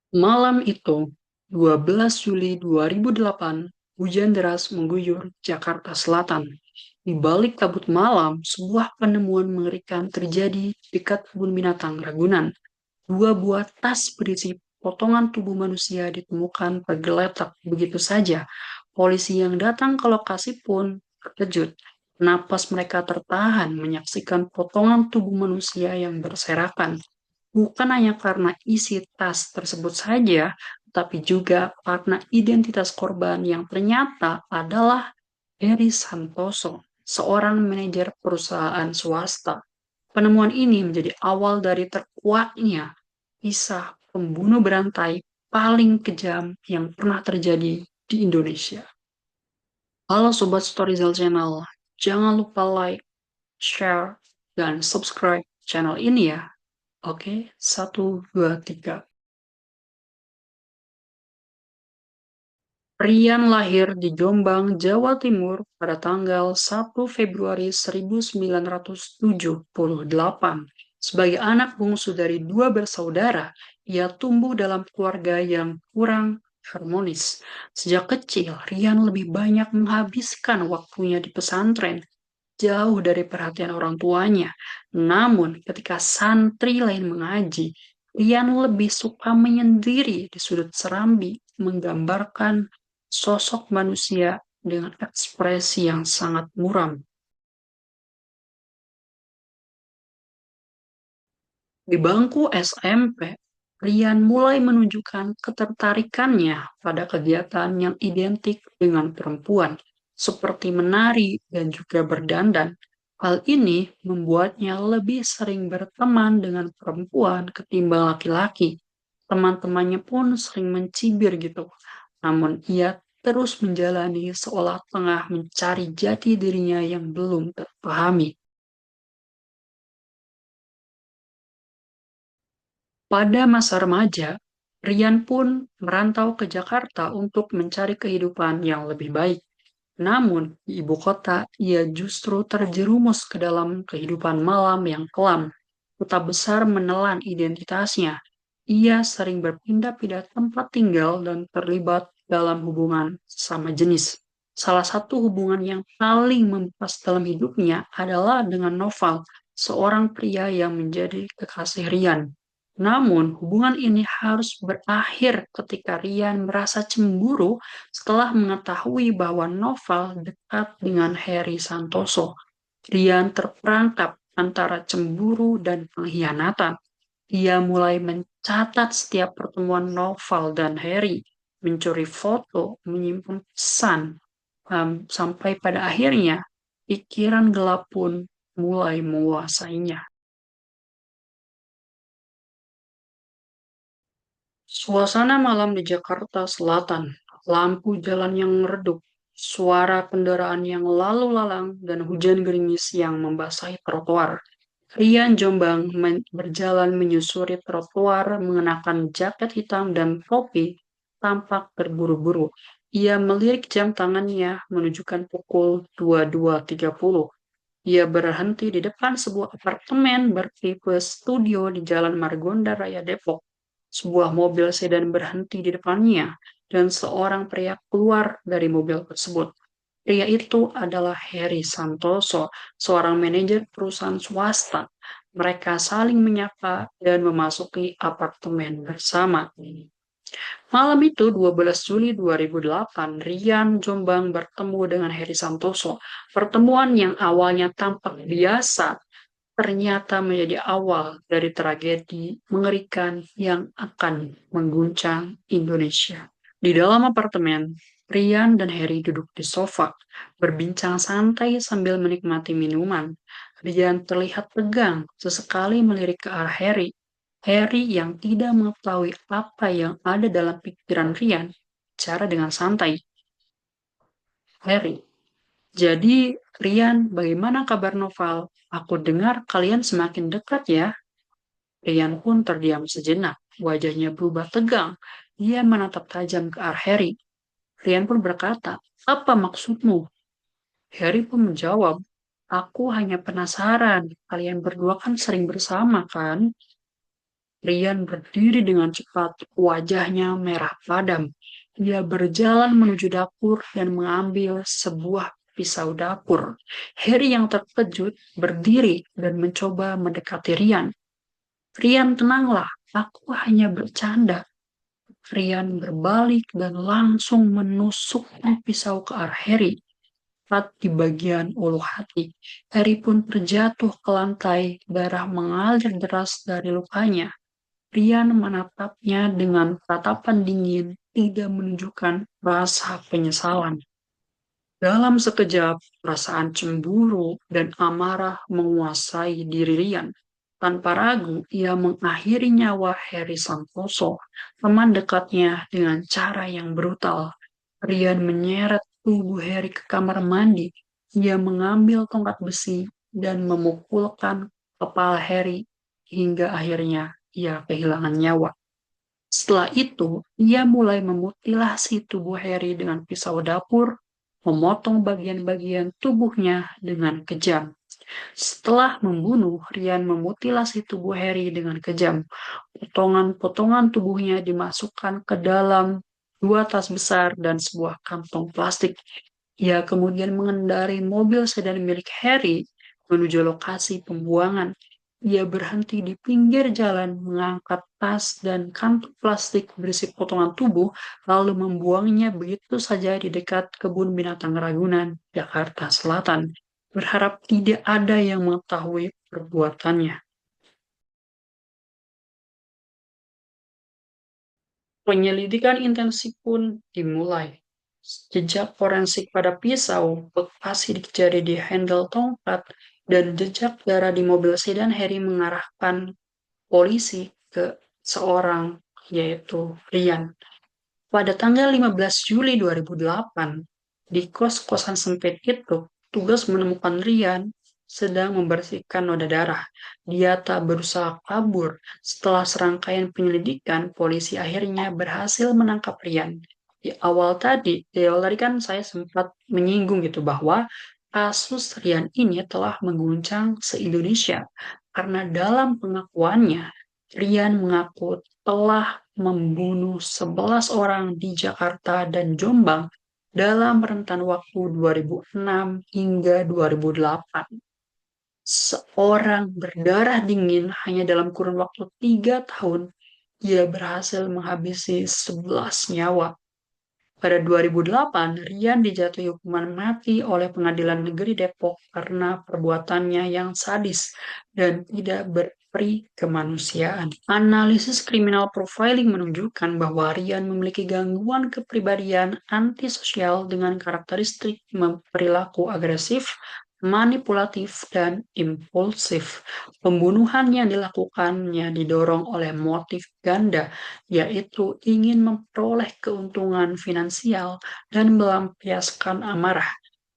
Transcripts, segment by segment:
Malam itu, 12 Juli 2008, hujan deras mengguyur Jakarta Selatan. Di balik kabut malam, sebuah penemuan mengerikan terjadi dekat kebun binatang Ragunan. Dua buah tas berisi potongan tubuh manusia ditemukan tergeletak begitu saja. Polisi yang datang ke lokasi pun terkejut. Napas mereka tertahan menyaksikan potongan tubuh manusia yang berserakan. Bukan hanya karena isi tas tersebut saja, tapi juga karena identitas korban yang ternyata adalah Heri Santoso, seorang manajer perusahaan swasta. Penemuan ini menjadi awal dari terkuaknya kisah pembunuh berantai paling kejam yang pernah terjadi di Indonesia. Halo Sobat Storyzel Channel, jangan lupa like, share, dan subscribe channel ini ya. Oke, satu, dua, tiga. Rian lahir di Jombang, Jawa Timur pada tanggal 1 Februari 1978. Sebagai anak bungsu dari dua bersaudara, ia tumbuh dalam keluarga yang kurang harmonis. Sejak kecil, Rian lebih banyak menghabiskan waktunya di pesantren, jauh dari perhatian orang tuanya. Namun, ketika santri lain mengaji, Rian lebih suka menyendiri di sudut serambi, menggambarkan sosok manusia dengan ekspresi yang sangat muram. Di bangku SMP, Rian mulai menunjukkan ketertarikannya pada kegiatan yang identik dengan perempuan, seperti menari dan juga berdandan. Hal ini membuatnya lebih sering berteman dengan perempuan ketimbang laki-laki. Teman-temannya pun sering mencibir gitu. Namun ia terus menjalani seolah tengah mencari jati dirinya yang belum terpahami. Pada masa remaja, Rian pun merantau ke Jakarta untuk mencari kehidupan yang lebih baik. Namun, di ibu kota, ia justru terjerumus ke dalam kehidupan malam yang kelam. Kota besar menelan identitasnya. Ia sering berpindah-pindah tempat tinggal dan terlibat dalam hubungan sama jenis. Salah satu hubungan yang paling membekas dalam hidupnya adalah dengan Noval, seorang pria yang menjadi kekasih Rian. Namun, hubungan ini harus berakhir ketika Rian merasa cemburu setelah mengetahui bahwa Noval dekat dengan Heri Santoso. Rian terperangkap antara cemburu dan pengkhianatan. Ia mulai mencatat setiap pertemuan Noval dan Heri, mencuri foto, menyimpan pesan, sampai pada akhirnya pikiran gelap pun mulai menguasainya. Suasana malam di Jakarta Selatan, lampu jalan yang redup, suara kendaraan yang lalu lalang, dan hujan gerimis yang membasahi trotoar. Rian Jombang berjalan menyusuri trotoar mengenakan jaket hitam dan topi, tampak terburu-buru. Ia melirik jam tangannya menunjukkan pukul 22.30. Ia berhenti di depan sebuah apartemen bertipe studio di Jalan Margonda Raya Depok. Sebuah mobil sedan berhenti di depannya, dan seorang pria keluar dari mobil tersebut. Pria itu adalah Heri Santoso, seorang manajer perusahaan swasta. Mereka saling menyapa dan memasuki apartemen bersama. Malam itu, 12 Juli 2008, Rian Jombang bertemu dengan Heri Santoso. Pertemuan yang awalnya tampak biasa ternyata menjadi awal dari tragedi mengerikan yang akan mengguncang Indonesia. Di dalam apartemen, Rian dan Harry duduk di sofa, berbincang santai sambil menikmati minuman. Rian terlihat tegang, sesekali melirik ke arah Harry. Harry yang tidak mengetahui apa yang ada dalam pikiran Rian, bicara dengan santai. Harry, jadi Rian, bagaimana kabar Noval? Aku dengar kalian semakin dekat ya. Rian pun terdiam sejenak. Wajahnya berubah tegang. Dia menatap tajam ke arah Harry. Rian pun berkata, apa maksudmu? Harry pun menjawab, aku hanya penasaran. Kalian berdua kan sering bersama kan? Rian berdiri dengan cepat, wajahnya merah padam. Dia berjalan menuju dapur dan mengambil sebuah pisau dapur. Harry yang terkejut berdiri dan mencoba mendekati Rian. Rian, tenanglah, aku hanya bercanda. Rian berbalik dan langsung menusukkan pisau ke arah Harry, tepat di bagian ulu hati. Harry pun terjatuh ke lantai, darah mengalir deras dari lukanya. Rian menatapnya dengan tatapan dingin, tidak menunjukkan rasa penyesalan. Dalam sekejap, perasaan cemburu dan amarah menguasai diri Rian. Tanpa ragu, ia mengakhiri nyawa Harry Santoso, teman dekatnya, dengan cara yang brutal. Rian menyeret tubuh Harry ke kamar mandi. Ia mengambil tongkat besi dan memukulkan kepala Harry hingga akhirnya ia kehilangan nyawa. Setelah itu, ia mulai memutilasi tubuh Harry dengan pisau dapur, memotong bagian-bagian tubuhnya dengan kejam. Setelah membunuh, Rian memutilasi tubuh Harry dengan kejam. Potongan-potongan tubuhnya dimasukkan ke dalam dua tas besar dan sebuah kantong plastik. Ia kemudian mengendarai mobil sedan milik Harry menuju lokasi pembuangan. Ia berhenti di pinggir jalan, mengangkat tas dan kantong plastik berisi potongan tubuh, lalu membuangnya begitu saja di dekat kebun binatang Ragunan, Jakarta Selatan, berharap tidak ada yang mengetahui perbuatannya. Penyelidikan intensif pun dimulai. Jejak forensik pada pisau, bekas sidik jari di handle tongkat, dan jejak darah di mobil sedan Harry mengarahkan polisi ke seorang, yaitu Rian. Pada tanggal 15 Juli 2008, di kos-kosan sempit itu, tugas menemukan Rian sedang membersihkan noda darah. Dia tak berusaha kabur. Setelah serangkaian penyelidikan, polisi akhirnya berhasil menangkap Rian. Di awal tadi kan saya sempat menyinggung gitu bahwa kasus Rian ini telah mengguncang se-Indonesia karena dalam pengakuannya Rian mengaku telah membunuh 11 orang di Jakarta dan Jombang dalam rentan waktu 2006 hingga 2008. Seorang berdarah dingin hanya dalam kurun waktu 3 tahun, ia berhasil menghabisi 11 nyawa. Pada 2008, Rian dijatuhi hukuman mati oleh Pengadilan Negeri Depok karena perbuatannya yang sadis dan tidak berperi kemanusiaan. Analisis kriminal profiling menunjukkan bahwa Rian memiliki gangguan kepribadian antisosial dengan karakteristik perilaku agresif, manipulatif, dan impulsif. Pembunuhan yang dilakukannya didorong oleh motif ganda, yaitu ingin memperoleh keuntungan finansial dan melampiaskan amarah.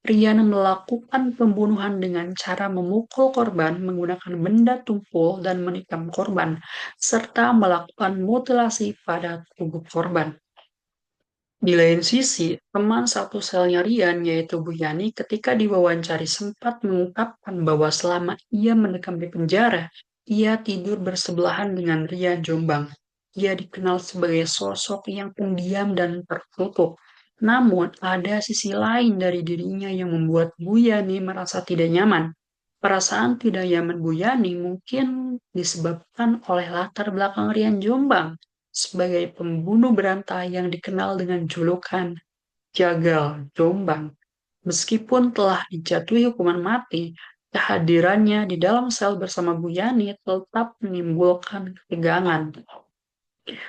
Rian melakukan pembunuhan dengan cara memukul korban menggunakan benda tumpul dan menikam korban, serta melakukan mutilasi pada tubuh korban. Di lain sisi, teman satu selnya Rian, yaitu Bu Yani, ketika diwawancari sempat mengungkapkan bahwa selama ia mendekam di penjara, ia tidur bersebelahan dengan Rian Jombang. Ia dikenal sebagai sosok yang pendiam dan tertutup. Namun, ada sisi lain dari dirinya yang membuat Bu Yani merasa tidak nyaman. Perasaan tidak nyaman Bu Yani mungkin disebabkan oleh latar belakang Rian Jombang sebagai pembunuh berantai yang dikenal dengan julukan Jagal Jombang. Meskipun telah dijatuhi hukuman mati, kehadirannya di dalam sel bersama Bu Yani tetap menimbulkan ketegangan.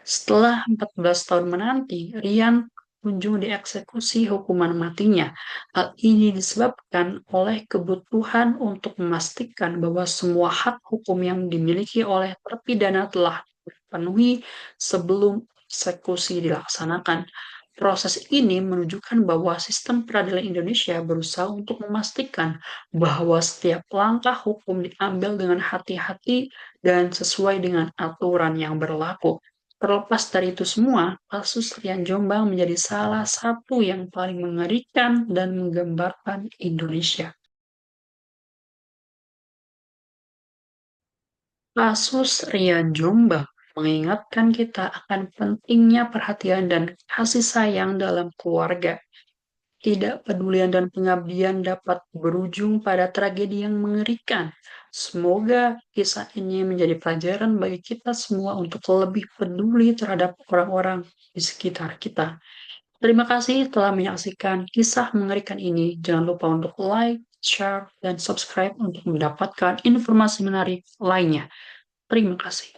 Setelah 14 tahun menanti, Rian kunjung dieksekusi hukuman matinya. Hal ini disebabkan oleh kebutuhan untuk memastikan bahwa semua hak hukum yang dimiliki oleh terpidana telah terpenuhi sebelum eksekusi dilaksanakan. Proses ini menunjukkan bahwa sistem peradilan Indonesia berusaha untuk memastikan bahwa setiap langkah hukum diambil dengan hati-hati dan sesuai dengan aturan yang berlaku. Terlepas dari itu semua, kasus Rian Jombang menjadi salah satu yang paling mengerikan dan menggambarkan Indonesia. Kasus Rian Jombang mengingatkan kita akan pentingnya perhatian dan kasih sayang dalam keluarga. Ketidakpedulian dan pengabdian dapat berujung pada tragedi yang mengerikan. Semoga kisah ini menjadi pelajaran bagi kita semua untuk lebih peduli terhadap orang-orang di sekitar kita. Terima kasih telah menyaksikan kisah mengerikan ini. Jangan lupa untuk like, share, dan subscribe untuk mendapatkan informasi menarik lainnya. Terima kasih.